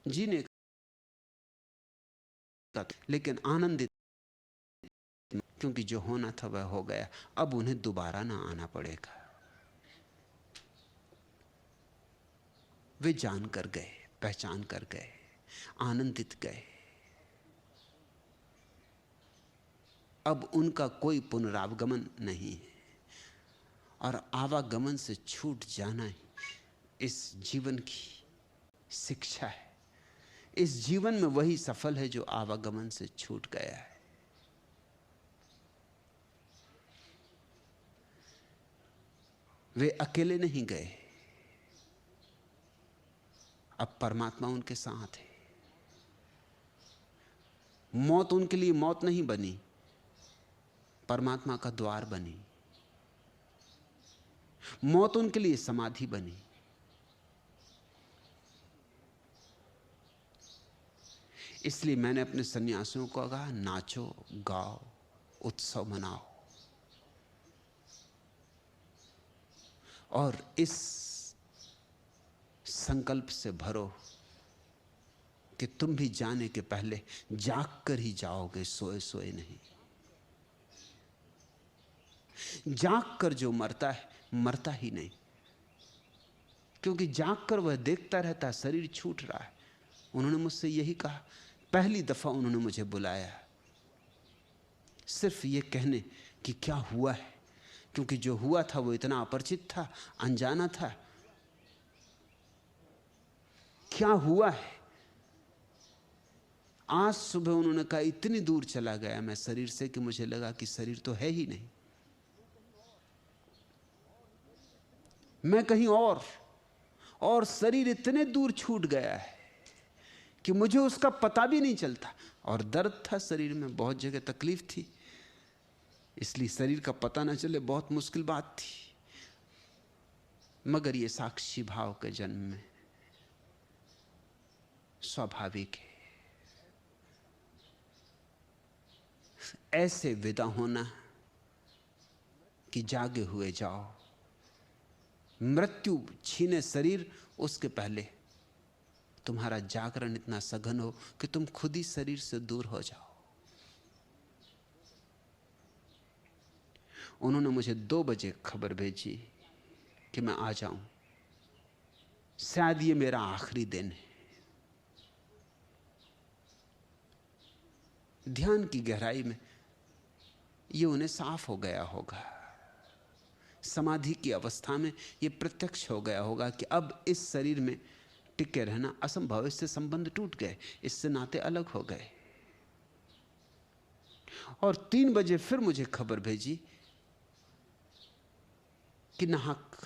जीने का, लेकिन आनंदित, क्योंकि जो होना था वह हो गया। अब उन्हें दोबारा ना आना पड़ेगा। वे जान कर गए, पहचान कर गए, आनंदित गए। अब उनका कोई पुनरागमन नहीं है, और आवागमन से छूट जाना ही इस जीवन की शिक्षा है। इस जीवन में वही सफल है जो आवागमन से छूट गया है। वे अकेले नहीं गए, अब परमात्मा उनके साथ है। मौत उनके लिए मौत नहीं बनी, परमात्मा का द्वार बनी। मौत उनके लिए समाधि बनी। इसलिए मैंने अपने सन्यासियों को कहा, नाचो, गाओ, उत्सव मनाओ, और इस संकल्प से भरो कि तुम भी जाने के पहले जाग कर ही जाओगे, सोए सोए नहीं। जाग कर जो मरता है, मरता ही नहीं, क्योंकि जाग कर वह देखता रहता है शरीर छूट रहा है। उन्होंने मुझसे यही कहा। पहली दफा उन्होंने मुझे बुलाया सिर्फ ये कहने कि क्या हुआ है, क्योंकि जो हुआ था वो इतना अपरिचित था, अनजाना था। क्या हुआ है? आज सुबह उन्होंने कहा, इतनी दूर चला गया मैं शरीर से कि मुझे लगा कि शरीर तो है ही नहीं, मैं कहीं और शरीर इतने दूर छूट गया है कि मुझे उसका पता भी नहीं चलता। और दर्द था शरीर में, बहुत जगह तकलीफ थी, इसलिए शरीर का पता ना चले बहुत मुश्किल बात थी। मगर ये साक्षी भाव के जन्म में स्वाभाविक है। ऐसे विदा होना कि जागे हुए जाओ। मृत्यु छीने शरीर, उसके पहले तुम्हारा जागरण इतना सघन हो कि तुम खुद ही शरीर से दूर हो जाओ। उन्होंने मुझे 2 बजे खबर भेजी कि मैं आ जाऊं। शायद ये मेरा आखिरी दिन है। ध्यान की गहराई में ये उन्हें साफ हो गया होगा, समाधि की अवस्था में ये प्रत्यक्ष हो गया होगा कि अब इस शरीर में टिके रहना असंभव। इससे संबंध टूट गए, इससे नाते अलग हो गए। और 3 बजे फिर मुझे खबर भेजी कि नाहक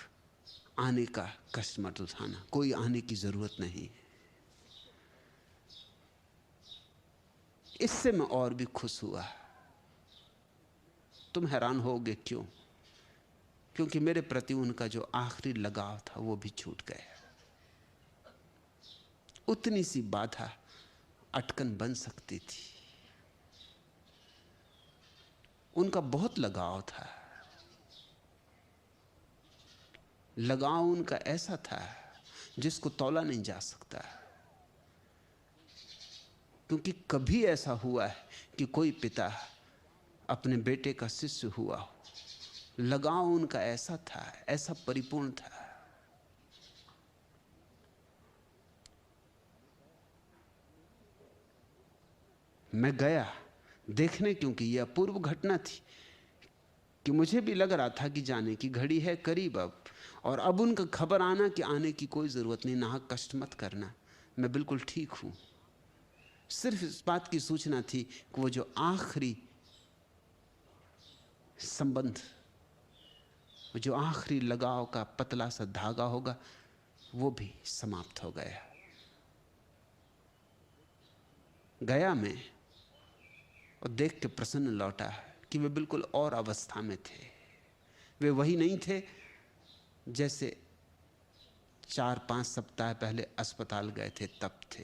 आने का कष्ट मत उठाना, कोई आने की जरूरत नहीं। इससे मैं और भी खुश हुआ। तुम हैरान होगे क्यों? क्योंकि मेरे प्रति उनका जो आखिरी लगाव था वो भी छूट गया। उतनी सी बाधा अटकन बन सकती थी। उनका बहुत लगाव था। लगाव उनका ऐसा था जिसको तौला नहीं जा सकता। क्योंकि कभी ऐसा हुआ है कि कोई पिता अपने बेटे का शिष्य हुआ हो। लगाव उनका ऐसा था, ऐसा परिपूर्ण था। मैं गया देखने, क्योंकि यह अपूर्व घटना थी कि मुझे भी लग रहा था कि जाने की घड़ी है करीब अब। और अब उनका खबर आना कि आने की कोई जरूरत नहीं, नाहक कष्ट मत करना, मैं बिल्कुल ठीक हूं। सिर्फ इस बात की सूचना थी कि वो जो आखिरी संबंध, वो जो आखिरी लगाव का पतला सा धागा होगा, वो भी समाप्त हो गया। गया मैं और देख के प्रसन्न लौटा कि वे बिल्कुल और अवस्था में थे। वे वही नहीं थे जैसे 4-5 सप्ताह पहले अस्पताल गए थे तब थे।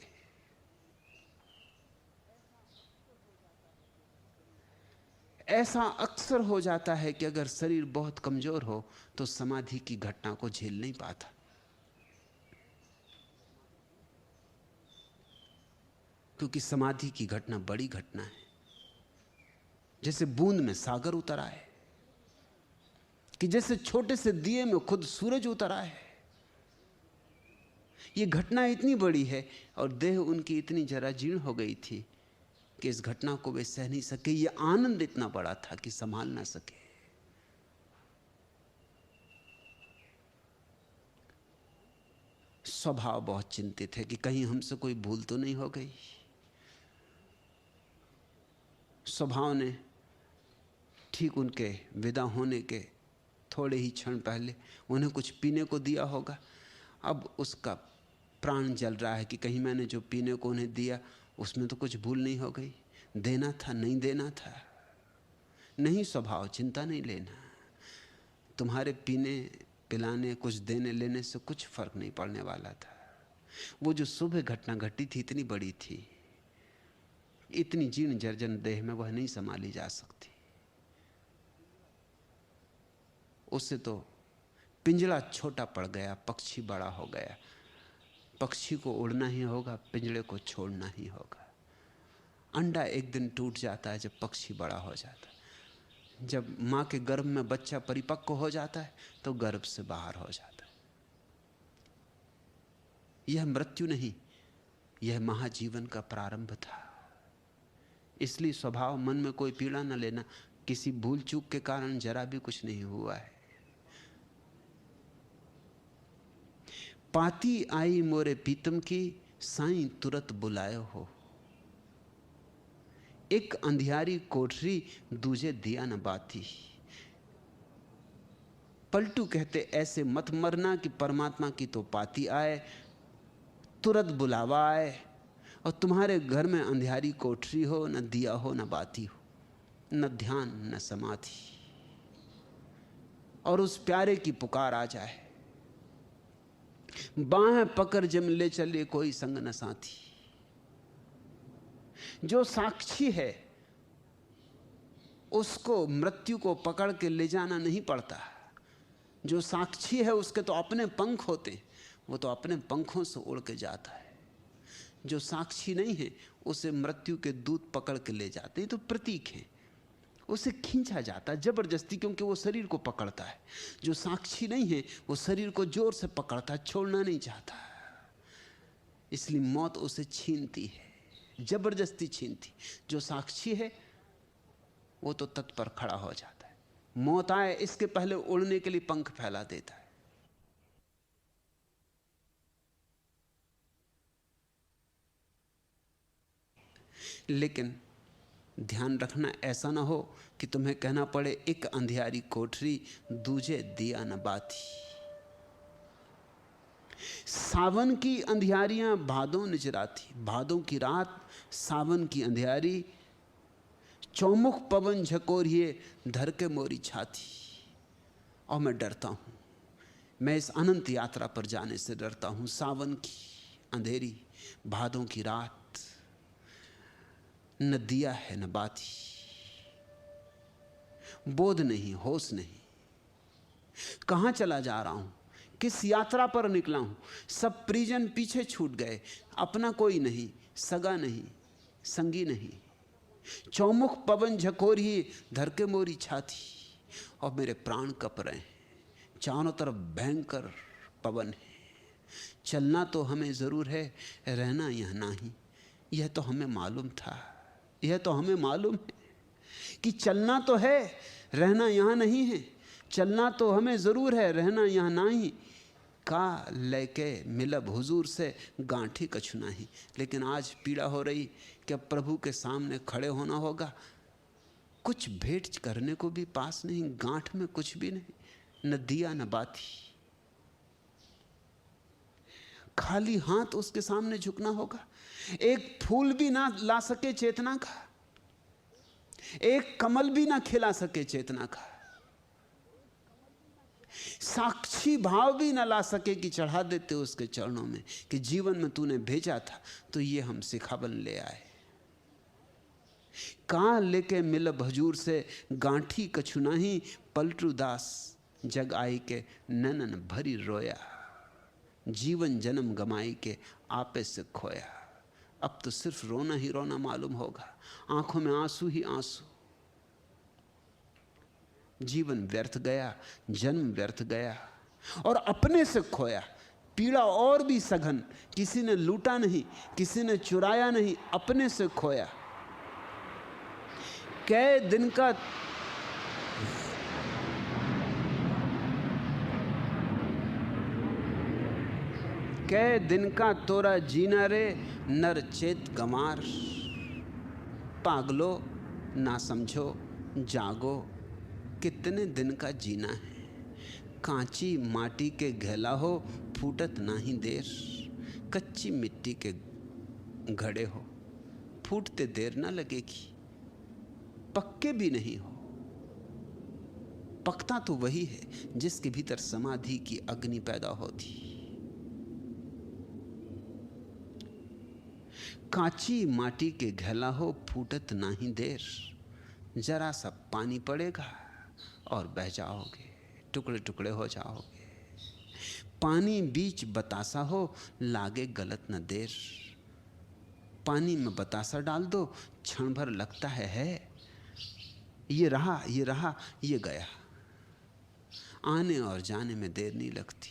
ऐसा अक्सर हो जाता है कि अगर शरीर बहुत कमजोर हो तो समाधि की घटना को झेल नहीं पाता। क्योंकि समाधि की घटना बड़ी घटना है, जैसे बूंद में सागर उतर आए, कि जैसे छोटे से दिए में खुद सूरज उतर आए। ये घटना इतनी बड़ी है और देह उनकी इतनी जरा जीर्ण हो गई थी कि इस घटना को वे सह नहीं सके। ये आनंद इतना बड़ा था कि संभाल ना सके। स्वभाव बहुत चिंतित है कि कहीं हमसे कोई भूल तो नहीं हो गई। स्वभाव ने ठीक उनके विदा होने के थोड़े ही क्षण पहले उन्हें कुछ पीने को दिया होगा। अब उसका प्राण जल रहा है कि कहीं मैंने जो पीने को उन्हें दिया उसमें तो कुछ भूल नहीं हो गई। देना था, नहीं देना था। नहीं स्वभाव, चिंता नहीं लेना। तुम्हारे पीने पिलाने, कुछ देने लेने से कुछ फर्क नहीं पड़ने वाला था। वो जो सुबह घटना घटी थी इतनी बड़ी थी, इतनी जीर्ण जर्जन देह में वह नहीं संभाली जा सकती। उससे तो पिंजड़ा छोटा पड़ गया, पक्षी बड़ा हो गया। पक्षी को उड़ना ही होगा, पिंजड़े को छोड़ना ही होगा। अंडा एक दिन टूट जाता है जब पक्षी बड़ा हो जाता है। जब मां के गर्भ में बच्चा परिपक्व हो जाता है तो गर्भ से बाहर हो जाता है। यह मृत्यु नहीं, यह महाजीवन का प्रारंभ था। इसलिए स्वभाव, मन में कोई पीड़ा न लेना। किसी भूल चूक के कारण जरा भी कुछ नहीं हुआ है। पाती आई मोरे पीतम की, साईं तुरत बुलाए हो। एक अंधियारी कोठरी, दूजे दिया न बाती। पलटू कहते ऐसे मत मरना कि परमात्मा की तो पाती आए, तुरंत बुलावा आए और तुम्हारे घर में अंधियारी कोठरी हो, न दिया हो न बाती हो, न ध्यान न समाधि, और उस प्यारे की पुकार आ जाए। बाहें पकड़ जम ले चले कोई संग न साथी। जो साक्षी है उसको मृत्यु को पकड़ के ले जाना नहीं पड़ता। जो साक्षी है उसके तो अपने पंख होते, वो तो अपने पंखों से उड़ के जाता है। जो साक्षी नहीं है उसे मृत्यु के दूत पकड़ के ले जाते हैं। तो प्रतीक है, उसे खींचा जाता जबरदस्ती, क्योंकि वो शरीर को पकड़ता है। जो साक्षी नहीं है वो शरीर को जोर से पकड़ता, छोड़ना नहीं चाहता। इसलिए मौत उसे छीनती है, जबरदस्ती छीनती। जो साक्षी है वो तो तत्पर खड़ा हो जाता है। मौत आए इसके पहले उड़ने के लिए पंख फैला देता है। लेकिन ध्यान रखना, ऐसा ना हो कि तुम्हें कहना पड़े एक अंधियारी कोठरी, दूजे दिया न बाती। सावन की अंधियारियां भादों निजराती। भादों की रात, सावन की अंधियारी, चौमुख पवन झकोरिए, धर के मोरी छाती। और मैं डरता हूं, मैं इस अनंत यात्रा पर जाने से डरता हूं। सावन की अंधेरी, भादों की रात, न दिया है न बाती, बोध नहीं, होश नहीं। कहां चला जा रहा हूं, किस यात्रा पर निकला हूं। सब परिजन पीछे छूट गए, अपना कोई नहीं, सगा नहीं, संगी नहीं। चौमुख पवन झकोरी, धर के मोरी छाती, और मेरे प्राण कप रहे हैं। चारों तरफ भयंकर पवन है। चलना तो हमें जरूर है, रहना यह नहीं। यह तो हमें मालूम था, यह तो हमें मालूम है कि चलना तो है, रहना यहां नहीं है। चलना तो हमें जरूर है, रहना यहां नहीं। का लेके मिलब हुजूर से, गांठी कछु नहीं। लेकिन आज पीड़ा हो रही कि अब प्रभु के सामने खड़े होना होगा। कुछ भेंट करने को भी पास नहीं, गांठ में कुछ भी नहीं, न दिया न बाती। खाली हाथ उसके सामने झुकना होगा। एक फूल भी ना ला सके चेतना का, एक कमल भी ना खिला सके चेतना का, साक्षी भाव भी ना ला सके कि चढ़ा देते उसके चरणों में कि जीवन में तूने भेजा था तो ये हम सिखावन ले आए। कहां लेके मिलब हजूर से, गांठी कछु नहीं। पलटू दास जग आई के, ननन भरी रोया। जीवन जन्म गमाई के, आपे से खोया। अब तो सिर्फ रोना ही रोना मालूम होगा, आंखों में आंसू ही आंसू। जीवन व्यर्थ गया, जन्म व्यर्थ गया, और अपने से खोया। पीड़ा और भी सघन, किसी ने लूटा नहीं, किसी ने चुराया नहीं, अपने से खोया। कै दिन का तोरा जीना रे नर चेत गमार। पागलो ना समझो जागो, कितने दिन का जीना है। कांची माटी के घेला हो, फूटत नाही देर। कच्ची मिट्टी के घड़े हो, फूटते देर ना लगेगी। पक्के भी नहीं हो, पकता तो वही है जिसके भीतर समाधि की अग्नि पैदा होती। कांची माटी के घेला हो, फूटत नाही देर। जरा सा पानी पड़ेगा और बह जाओगे, टुकड़े टुकड़े हो जाओगे। पानी बीच बतासा हो, लागे गलत न देर। पानी में बतासा डाल दो, क्षण भर लगता है ये रहा, ये रहा, ये गया। आने और जाने में देर नहीं लगती।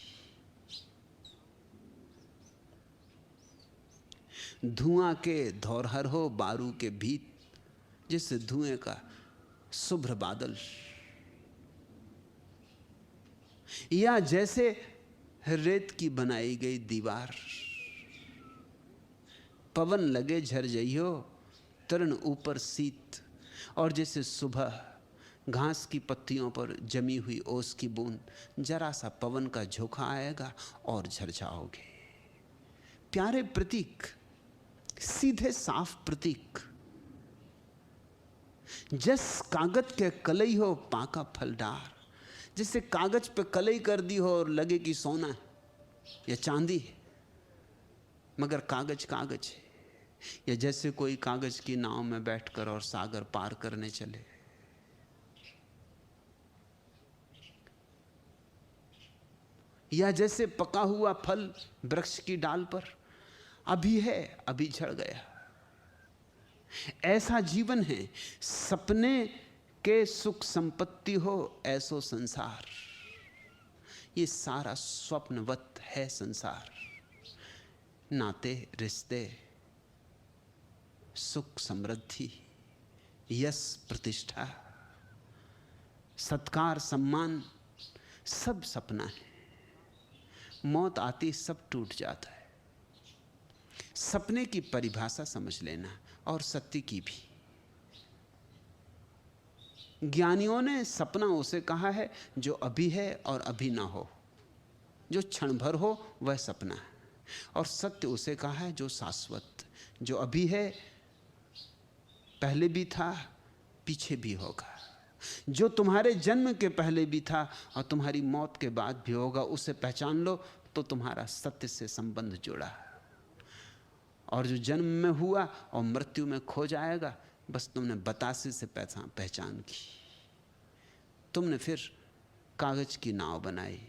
धुआं के धौरहर हो, बारू के भीत। जिससे धुएं का शुभ्र बादल, या जैसे रेत की बनाई गई दीवार। पवन लगे झर जइयो, तरण ऊपर शीत। और जैसे सुबह घास की पत्तियों पर जमी हुई ओस की बूंद, जरा सा पवन का झोंका आएगा और झर जाओगे। प्यारे प्रतीक, सीधे साफ प्रतीक। जस कागज के कलई हो, पाका फलदार। जिससे कागज पे कलई कर दी हो और लगे कि सोना है या चांदी है, मगर कागज कागज है। या जैसे कोई कागज की नाव में बैठकर और सागर पार करने चले। या जैसे पका हुआ फल वृक्ष की डाल पर, अभी है अभी झड़ गया। ऐसा जीवन है। सपने के सुख संपत्ति हो ऐसो संसार। ये सारा स्वप्नवत है संसार। नाते रिश्ते, सुख समृद्धि, यश प्रतिष्ठा, सत्कार सम्मान, सब सपना है। मौत आती सब टूट जाता है। सपने की परिभाषा समझ लेना, और सत्य की भी। ज्ञानियों ने सपना उसे कहा है जो अभी है और अभी ना हो, जो क्षण भर हो वह सपना है। और सत्य उसे कहा है जो शाश्वत, जो अभी है, पहले भी था, पीछे भी होगा। जो तुम्हारे जन्म के पहले भी था और तुम्हारी मौत के बाद भी होगा, उसे पहचान लो तो तुम्हारा सत्य से संबंध जुड़ा। और जो जन्म में हुआ और मृत्यु में खो जाएगा, बस तुमने बतासे से पहचान की। तुमने फिर कागज की नाव बनाई।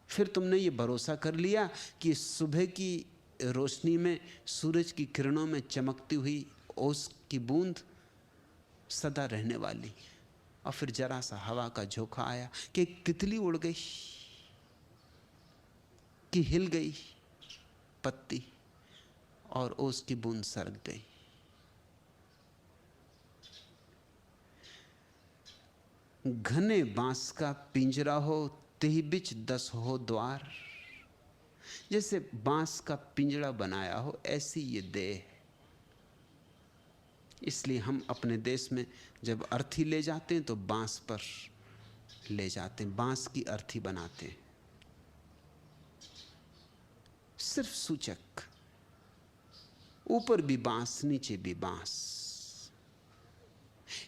फिर तुमने ये भरोसा कर लिया कि सुबह की रोशनी में, सूरज की किरणों में चमकती हुई ओस की बूंद सदा रहने वाली। और फिर जरा सा हवा का झोंका आया कि एक तितली उड़ गई, कि हिल गई पत्ती और ओस की बूंद सरक गई। घने बांस का पिंजरा हो, तेहि बिच 10 हो द्वार। जैसे बांस का पिंजरा बनाया हो, ऐसी ये देह। इसलिए हम अपने देश में जब अर्थी ले जाते हैं तो बांस पर ले जाते हैं, बांस की अर्थी बनाते हैं। सिर्फ सूचक, ऊपर भी बांस, नीचे भी बांस।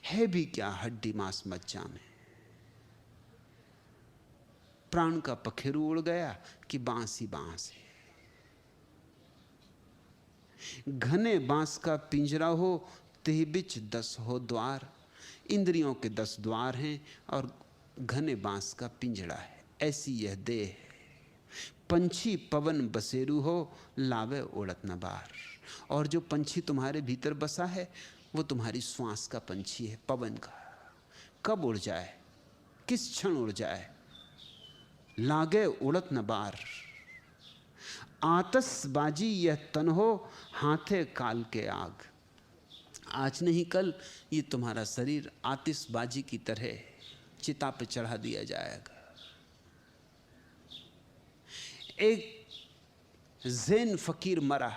है भी क्या हड्डी मांस मज्जा में। प्राण का पखेरु उड़ गया कि बांस ही बांस है। घने बांस का पिंजरा हो, तेहि बिच 10 हो द्वार। इंद्रियों के 10 द्वार हैं और घने बांस का पिंजरा है। ऐसी यह देह है। पंछी पवन बसेरू हो, लावे उड़त न बार। और जो पंछी तुम्हारे भीतर बसा है वो तुम्हारी श्वास का पंछी है, पवन का। कब उड़ जाए, किस क्षण उड़ जाए, लागे उड़त न बार। आतशबाजी यह तन हो, हाथे काल के आग। आज नहीं कल ये तुम्हारा शरीर आतिशबाजी की तरह चिता पे चढ़ा दिया जाएगा। एक ज़ैन फकीर मरा,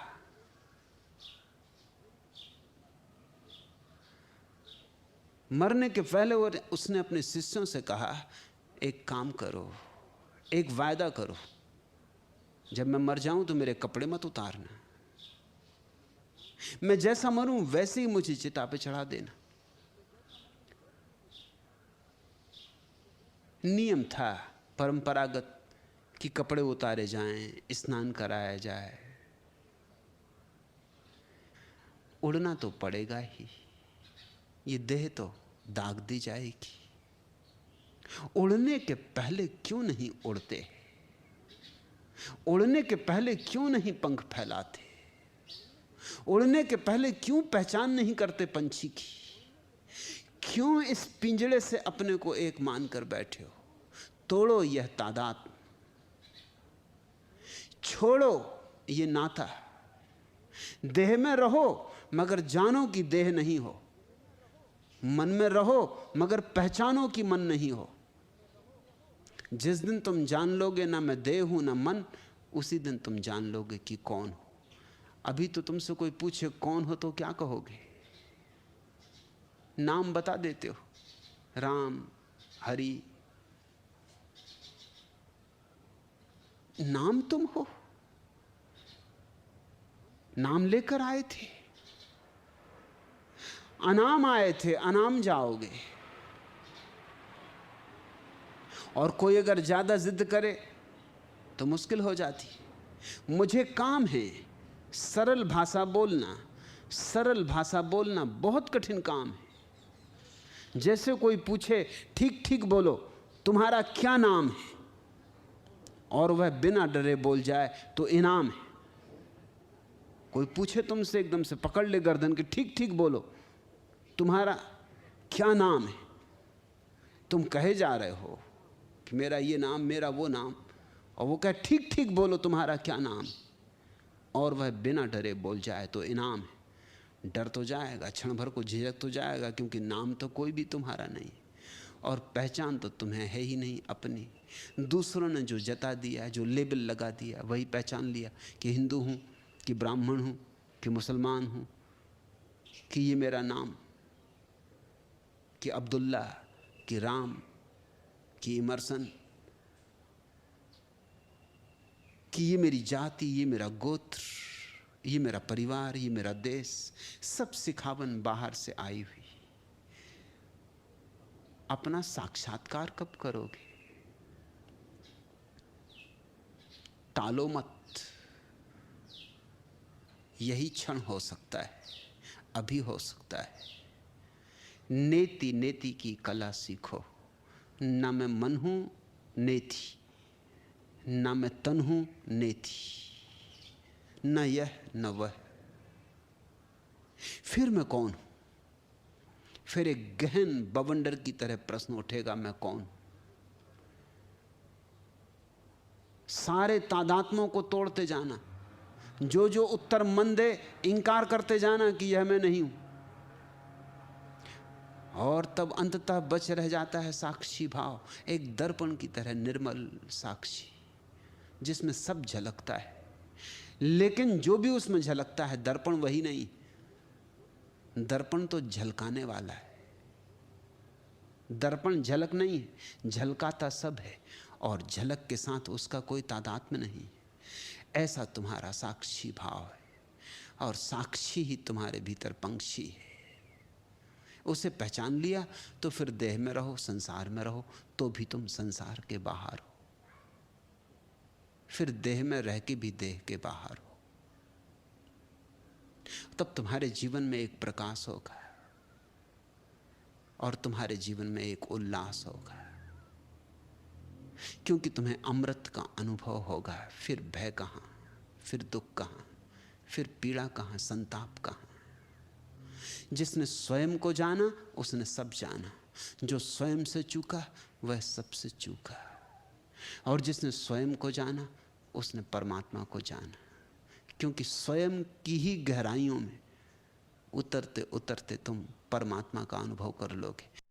मरने के पहले उसने अपने शिष्यों से कहा, एक काम करो, एक वायदा करो, जब मैं मर जाऊं तो मेरे कपड़े मत उतारना, मैं जैसा मरूं वैसे ही मुझे चिता पे चढ़ा देना। नियम था परंपरागत कि कपड़े उतारे जाएं, स्नान कराया जाए। उड़ना तो पड़ेगा ही, ये देह तो दाग दी जाएगी। उड़ने के पहले क्यों नहीं उड़ते? उड़ने के पहले क्यों नहीं पंख फैलाते? उड़ने के पहले क्यों पहचान नहीं करते पंछी की? क्यों इस पिंजड़े से अपने को एक मानकर बैठे हो? तोड़ो यह तादाद, छोड़ो ये नाता। देह में रहो मगर जानो कि देह नहीं हो, मन में रहो मगर पहचानो कि मन नहीं हो। जिस दिन तुम जान लोगे ना मैं देह हूं ना मन, उसी दिन तुम जान लोगे कि कौन हो। अभी तो तुमसे कोई पूछे कौन हो तो क्या कहोगे? नाम बता देते हो, राम, हरि। नाम तुम हो, नाम लेकर आए थे, अनाम आए थे, अनाम जाओगे। और कोई अगर ज्यादा जिद करे तो मुश्किल हो जाती। मुझे काम है सरल भाषा बोलना, सरल भाषा बोलना बहुत कठिन काम है। जैसे कोई पूछे ठीक ठीक बोलो, तुम्हारा क्या नाम है, और वह बिना डरे बोल जाए तो इनाम है। कोई पूछे तुमसे एकदम से पकड़ ले गर्दन के, ठीक ठीक बोलो तुम्हारा क्या नाम है, तुम कहे जा रहे हो कि मेरा ये नाम, मेरा वो नाम, और वो कहे ठीक ठीक बोलो तुम्हारा क्या नाम, और वह बिना डरे बोल जाए तो इनाम है। डर तो जाएगा, क्षण भर को झिझक तो जाएगा, क्योंकि नाम तो कोई भी तुम्हारा नहीं और पहचान तो तुम्हें है ही नहीं अपनी। दूसरों ने जो जता दिया, जो लेबल लगा दिया, वही पहचान लिया कि हिंदू हूँ, कि ब्राह्मण हूँ, कि मुसलमान हूँ, कि ये मेरा नाम, कि अब्दुल्ला, कि राम, कि इमरसन, कि ये मेरी जाति, ये मेरा गोत्र, ये मेरा परिवार, ये मेरा देश। सब सिखावन बाहर से आई हुई। अपना साक्षात्कार कब करोगे? टालो मत, यही क्षण हो सकता है, अभी हो सकता है। नेति नेति की कला सीखो, ना मैं मन हूं नेति, ना मैं तन हूं नेति, न यह न वह। फिर मैं कौन हूं? फिर एक गहन बवंडर की तरह प्रश्न उठेगा, मैं कौन? सारे तादात्म्यों को तोड़ते जाना, जो जो उत्तर मन दे इंकार करते जाना कि यह मैं नहीं हूं, और तब अंततः बच रह जाता है साक्षी भाव, एक दर्पण की तरह निर्मल साक्षी जिसमें सब झलकता है। लेकिन जो भी उसमें झलकता है दर्पण वही नहीं, दर्पण तो झलकाने वाला है। दर्पण झलक नहीं है, झलकाता सब है, और झलक के साथ उसका कोई तादात्म्य नहीं। ऐसा तुम्हारा साक्षी भाव है, और साक्षी ही तुम्हारे भीतर पंक्षी है। उसे पहचान लिया तो फिर देह में रहो, संसार में रहो, तो भी तुम संसार के बाहर हो। फिर देह में रह के भी देह के बाहर हो। तब तुम्हारे जीवन में एक प्रकाश होगा, और तुम्हारे जीवन में एक उल्लास होगा। क्योंकि तुम्हें अमृत का अनुभव होगा। फिर भय कहाँ, फिर दुख कहाँ, फिर पीड़ा कहाँ, संताप कहाँ। जिसने स्वयं को जाना उसने सब जाना। जो स्वयं से चूका वह सबसे चूका। और जिसने स्वयं को जाना उसने परमात्मा को जाना। क्योंकि स्वयं की ही गहराइयों में उतरते उतरते तुम परमात्मा का अनुभव कर लोगे।